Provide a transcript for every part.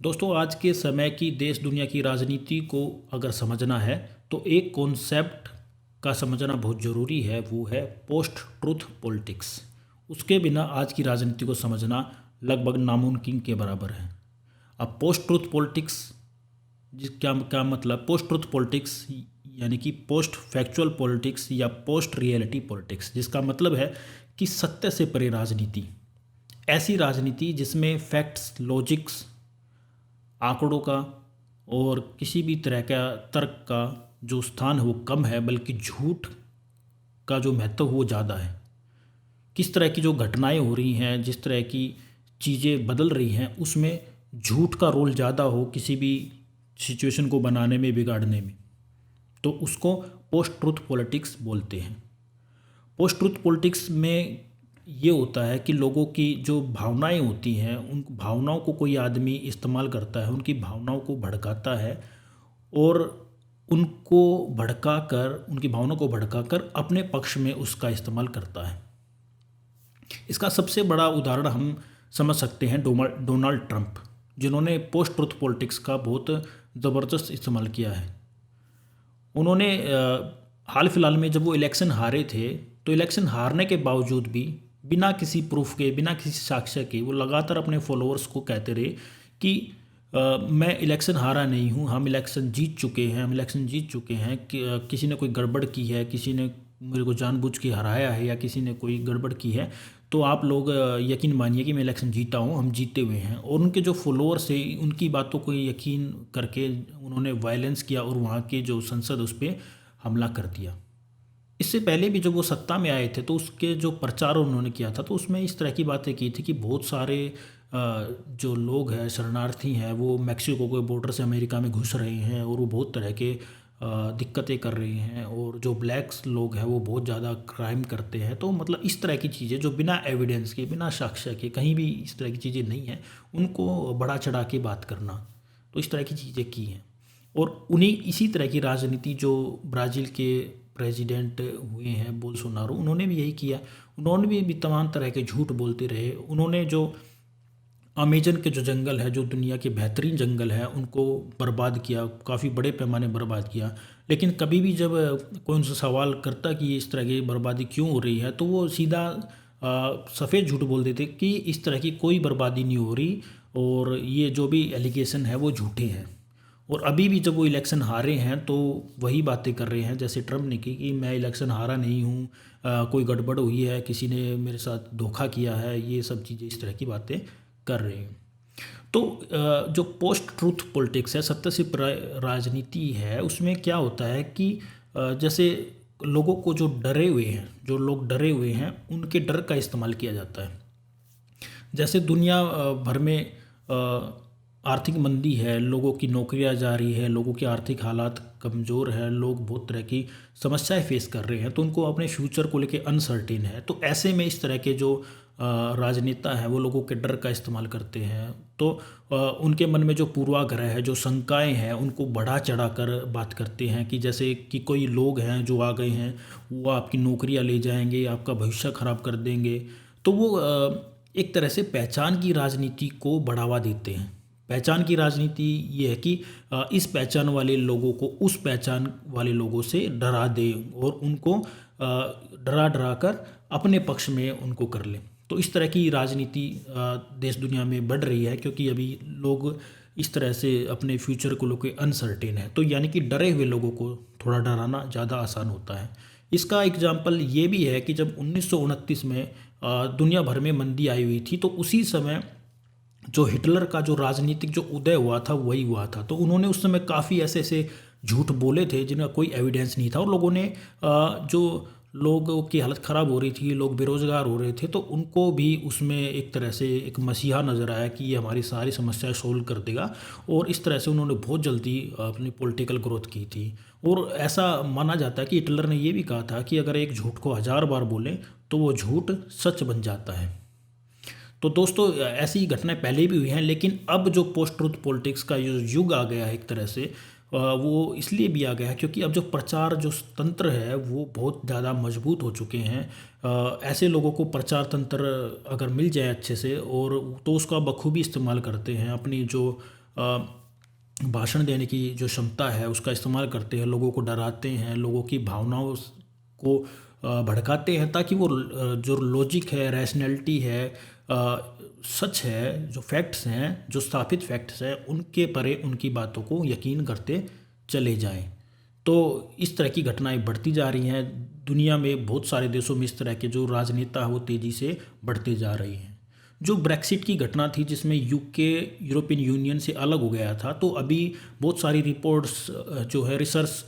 दोस्तों आज के समय की देश दुनिया की राजनीति को अगर समझना है तो एक कॉन्सेप्ट का समझना बहुत ज़रूरी है। वो है पोस्ट ट्रुथ पॉलिटिक्स। उसके बिना आज की राजनीति को समझना लगभग नामुमकिन के बराबर है। अब पोस्ट ट्रुथ पॉलिटिक्स जिस क्या क्या मतलब पोस्ट ट्रुथ पॉलिटिक्स यानी कि पोस्ट फैक्चुअल पॉलिटिक्स या पोस्ट रियलिटी पॉलिटिक्स, जिसका मतलब है कि सत्य से परे राजनीति। ऐसी राजनीति जिसमें फैक्ट्स, लॉजिक्स, आंकड़ों का और किसी भी तरह का तर्क का जो स्थान है वो कम है, बल्कि झूठ का जो महत्व वो ज़्यादा है। किस तरह की जो घटनाएं हो रही हैं, जिस तरह की चीज़ें बदल रही हैं, उसमें झूठ का रोल ज़्यादा हो किसी भी सिचुएशन को बनाने में, बिगाड़ने में, तो उसको पोस्ट ट्रुथ पॉलिटिक्स बोलते हैं। पोस्ट ट्रुथ पॉलिटिक्स में ये होता है कि लोगों की जो भावनाएं होती हैं, उन भावनाओं को कोई आदमी इस्तेमाल करता है, उनकी भावनाओं को भड़काता है और उनको भड़का कर, उनकी भावनाओं को भड़का कर अपने पक्ष में उसका इस्तेमाल करता है। इसका सबसे बड़ा उदाहरण हम समझ सकते हैं डोनाल्ड ट्रंप, जिन्होंने पोस्ट ट्रुथ पॉलिटिक्स का बहुत ज़बरदस्त इस्तेमाल किया है। उन्होंने हाल फिलहाल में जब वो इलेक्शन हारे थे, तो इलेक्शन हारने के बावजूद भी बिना किसी प्रूफ के, बिना किसी साक्ष्य के, वो लगातार अपने फॉलोअर्स को कहते रहे कि मैं इलेक्शन हारा नहीं हूँ, हम इलेक्शन जीत चुके हैं, हम इलेक्शन जीत चुके हैं। कि किसी ने कोई गड़बड़ की है, किसी ने मेरे को जानबूझ के हराया है या किसी ने कोई गड़बड़ की है, तो आप लोग यकीन मानिए कि मैं इलेक्शन जीता हूँ, हम जीते हुए हैं। और उनके जो फॉलोअर्स है, उनकी बातों को यकीन करके उन्होंने वायलेंस किया और वहाँ के जो संसद उस पर हमला कर दिया। इससे पहले भी जब वो सत्ता में आए थे तो उसके जो प्रचार उन्होंने किया था, तो उसमें इस तरह की बातें की थी कि बहुत सारे जो लोग हैं, शरणार्थी हैं, वो मैक्सिको के बॉर्डर से अमेरिका में घुस रहे हैं और वो बहुत तरह के दिक्कतें कर रहे हैं, और जो ब्लैक्स लोग हैं वो बहुत ज़्यादा क्राइम करते हैं। तो मतलब इस तरह की चीज़ें जो बिना एविडेंस के, बिना साक्ष्य के, कहीं भी इस तरह की चीज़ें नहीं हैं, उनको बढ़ा चढ़ा के बात करना, तो इस तरह की चीज़ें की हैं। और उन्हीं इसी तरह की राजनीति जो ब्राज़ील के प्रेसिडेंट हुए हैं बोल्सोनारो, उन्होंने भी यही किया। उन्होंने भी तमाम तरह के झूठ बोलते रहे। उन्होंने जो अमेजन के जो जंगल है, जो दुनिया के बेहतरीन जंगल है, उनको बर्बाद किया, काफ़ी बड़े पैमाने बर्बाद किया। लेकिन कभी भी जब कोई उनसे सवाल करता कि इस तरह की बर्बादी क्यों हो रही है, तो वो सीधा सफ़ेद झूठ बोल देते कि इस तरह की कोई बर्बादी नहीं हो रही और ये जो भी एलिगेशन है वो झूठे हैं। और अभी भी जब वो इलेक्शन हारे हैं तो वही बातें कर रहे हैं जैसे ट्रम्प ने की कि मैं इलेक्शन हारा नहीं हूँ, कोई गड़बड़ हुई है, किसी ने मेरे साथ धोखा किया है, ये सब चीज़ें इस तरह की बातें कर रहे हैं। तो जो पोस्ट ट्रूथ पॉलिटिक्स है, सत्य से राजनीति है, उसमें क्या होता है कि जैसे लोगों को जो डरे हुए हैं, जो लोग डरे हुए हैं, उनके डर का इस्तेमाल किया जाता है। जैसे दुनिया भर में आर्थिक मंदी है, लोगों की नौकरियां जा रही है, लोगों के आर्थिक हालात कमज़ोर है, लोग बहुत तरह की समस्याएं फेस कर रहे हैं, तो उनको अपने फ्यूचर को लेके अनसर्टेन है। तो ऐसे में इस तरह के जो राजनेता हैं वो लोगों के डर का इस्तेमाल करते हैं। तो उनके मन में जो पूर्वाग्रह है, जो शंकाएं हैं, उनको बढ़ा चढ़ा कर बात करते हैं कि जैसे कि कोई लोग हैं जो आ गए हैं, वो आपकी नौकरियां ले जाएंगे, आपका भविष्य खराब कर देंगे। तो वो एक तरह से पहचान की राजनीति को बढ़ावा देते हैं। पहचान की राजनीति ये है कि इस पहचान वाले लोगों को उस पहचान वाले लोगों से डरा दे और उनको डरा डरा कर अपने पक्ष में उनको कर ले। तो इस तरह की राजनीति देश दुनिया में बढ़ रही है, क्योंकि अभी लोग इस तरह से अपने फ्यूचर को लेकर अनसर्टेन है। तो यानी कि डरे हुए लोगों को थोड़ा डराना ज़्यादा आसान होता है। इसका एग्जाम्पल ये भी है कि जब 1929 में दुनिया भर में मंदी आई हुई थी, तो उसी समय जो हिटलर का जो राजनीतिक जो उदय हुआ था वही हुआ था। तो उन्होंने उस समय काफ़ी ऐसे ऐसे झूठ बोले थे जिनका कोई एविडेंस नहीं था, और लोगों ने जो लोगों की हालत ख़राब हो रही थी, लोग बेरोज़गार हो रहे थे, तो उनको भी उसमें एक तरह से एक मसीहा नज़र आया कि ये हमारी सारी समस्याएं सोल्व कर देगा। और इस तरह से उन्होंने बहुत जल्दी अपनी पॉलिटिकल ग्रोथ की थी। और ऐसा माना जाता है कि हिटलर ने ये भी कहा था कि अगर एक झूठ को 1000 बार बोलें तो वो झूठ सच बन जाता है। तो दोस्तों ऐसी घटनाएं पहले भी हुई हैं, लेकिन अब जो पोस्ट ट्रुथ पॉलिटिक्स का जो युग आ गया है एक तरह से, वो इसलिए भी आ गया है क्योंकि अब जो प्रचार जो तंत्र है वो बहुत ज़्यादा मजबूत हो चुके हैं। ऐसे लोगों को प्रचार तंत्र अगर मिल जाए अच्छे से, और तो उसका बखूबी इस्तेमाल करते हैं अपनी जो भाषण देने की जो क्षमता है उसका इस्तेमाल करते हैं, लोगों को डराते हैं, लोगों की भावनाओं को भड़काते हैं, ताकि वो जो लॉजिक है, रैशनैलिटी है, सच है, जो फैक्ट्स हैं, जो स्थापित फैक्ट्स हैं, उनके परे उनकी बातों को यकीन करते चले जाएं। तो इस तरह की घटनाएं बढ़ती जा रही हैं दुनिया में। बहुत सारे देशों में इस तरह के जो राजनेता हैं वो तेज़ी से बढ़ते जा रहे हैं। जो ब्रेक्सिट की घटना थी जिसमें यूके यूरोपियन यूनियन से अलग हो गया था, तो अभी बहुत सारी रिपोर्ट्स जो है रिसर्च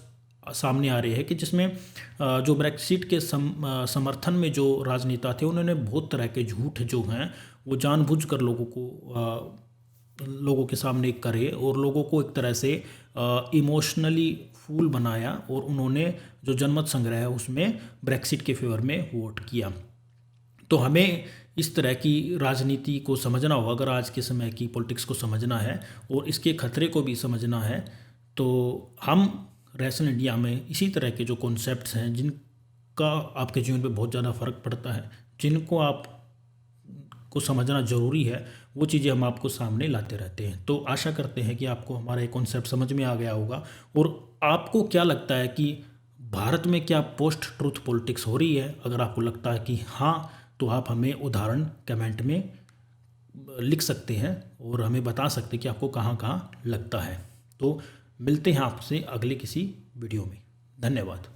सामने आ रहे हैं कि जिसमें जो ब्रेक्सिट के समर्थन में जो राजनेता थे उन्होंने बहुत तरह के झूठ जो हैं वो जानबूझकर लोगों के सामने करे और लोगों को एक तरह से इमोशनली फूल बनाया, और उन्होंने जो जनमत संग्रह है उसमें ब्रेक्सिट के फेवर में वोट किया। तो हमें इस तरह की राजनीति को समझना होगा। अगर आज के समय की पॉलिटिक्स को समझना है और इसके खतरे को भी समझना है, तो हम रैशनल इंडिया में इसी तरह के जो कॉन्सेप्ट्स हैं जिनका आपके जीवन पे बहुत ज़्यादा फ़र्क पड़ता है, जिनको आप को समझना ज़रूरी है, वो चीज़ें हम आपको सामने लाते रहते हैं। तो आशा करते हैं कि आपको हमारा ये कॉन्सेप्ट समझ में आ गया होगा। और आपको क्या लगता है कि भारत में क्या पोस्ट ट्रूथ पॉलिटिक्स हो रही है? अगर आपको लगता है कि हाँ, तो आप हमें उदाहरण कमेंट में लिख सकते हैं और हमें बता सकते हैं कि आपको कहाँ कहाँ लगता है। तो मिलते हैं आपसे अगले किसी वीडियो में। धन्यवाद।